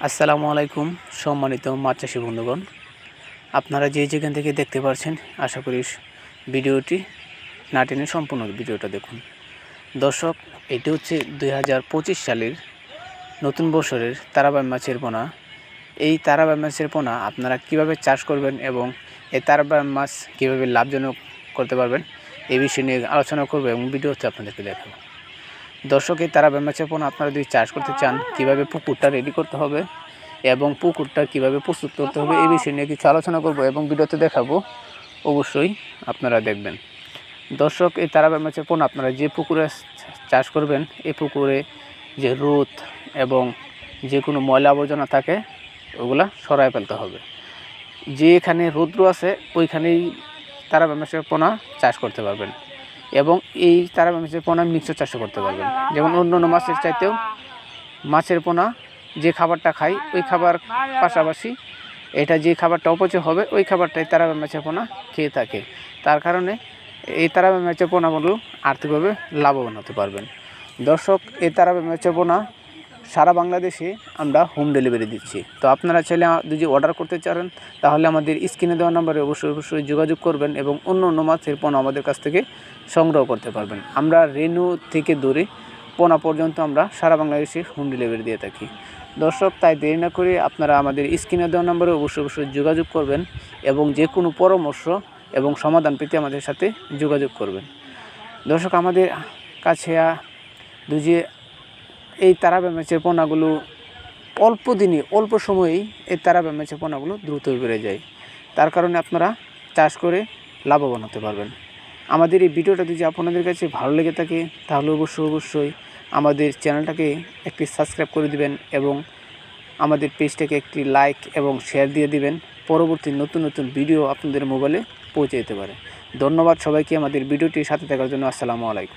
আসসালামু আলাইকুম সম্মানিত মাছ চাষী বন্ধুগণ, আপনারা যে যেখান থেকে দেখতে পাচ্ছেন আশা করি ভিডিওটি না টেনে সম্পূর্ণ ভিডিওটা দেখুন। দর্শক, এটি হচ্ছে 2025 সালের নতুন বছরের তারাবাই মাছের পোনা। এই তারাবাই মাছের পোনা আপনারা কিভাবে চাষ করবেন এবং এই তারাবাই মাছ কীভাবে লাভজনক করতে পারবেন এই বিষয় নিয়ে আলোচনা করব এবং ভিডিওতে আপনাদেরকে দেখাবো। দর্শক, এই তারাবাই মাছের পোনা আপনারা যদি চাষ করতে চান কীভাবে পুকুরটা রেডি করতে হবে এবং পুকুরটা কীভাবে প্রস্তুত করতে হবে এই বিষয় নিয়ে কিছু আলোচনা করব এবং ভিডিওতে দেখাবো, অবশ্যই আপনারা দেখবেন। দর্শক, এই তারাবাই মাছের পোনা আপনারা যে পুকুরে চাষ করবেন এই পুকুরে যে রোদ এবং যে কোনো ময়লা আবর্জনা থাকে ওগুলা সরাই ফেলতে হবে। যেখানে রৌদ্র আছে ওইখানেই তারাবাই মাছের পোনা চাষ করতে পারবেন এবং এই তারাবাই মাছের পোনা মিক্সড চাষও করতে পারবেন। যেমন অন্য মাছের চাইতেও মাছের পোনা যে খাবারটা খায় ওই খাবার পাশাপাশি এটা যে খাবারটা অপচয় হবে ওই খাবারটাই তারাবাই মাছের পোনা খেয়ে থাকে। তার কারণে এই তারাবাই মাছের পোনাগুলো আর্থিকভাবে লাভবান হতে পারবেন। দর্শক, এই তারাবাই মাছের পোনা সারা বাংলাদেশে আমরা হোম ডেলিভারি দিচ্ছি। তো আপনারা চাইলে যদি অর্ডার করতে চান তাহলে আমাদের স্ক্রিনে দেওয়া নম্বরে অবশ্যই যোগাযোগ করবেন এবং অন্য মাছের পোনা আমাদের কাছ থেকে সংগ্রহ করতে পারবেন। আমরা রেনু থেকে দূরে পোনা পর্যন্ত আমরা সারা বাংলাদেশে হোম ডেলিভারি দিয়ে থাকি। দর্শক, তাই দেরি না করে আপনারা আমাদের স্ক্রিনে দেওয়া নম্বরে অবশ্যই যোগাযোগ করবেন এবং যে কোনো পরামর্শ এবং সমাধান পেতে আমাদের সাথে যোগাযোগ করবেন। দর্শক, আমাদের কাছে এই তারাবাই মাছের পোনাগুলো অল্প সময়েই এই তারাবাই মাছের পোনাগুলো দ্রুত বেড়ে যায়। তার কারণে আপনারা চাষ করে লাভবান হতে পারবেন। আমাদের এই ভিডিওটা যদি আপনাদের কাছে ভালো লেগে থাকে তাহলে অবশ্যই আমাদের চ্যানেলটাকে একটি সাবস্ক্রাইব করে দিবেন এবং আমাদের পেজটাকে একটি লাইক এবং শেয়ার দিয়ে দিবেন। পরবর্তী নতুন ভিডিও আপনাদের মোবাইলে পৌঁছে যেতে পারে। ধন্যবাদ সবাইকে আমাদের ভিডিওটির সাথে থাকার জন্য। আসসালামু আলাইকুম।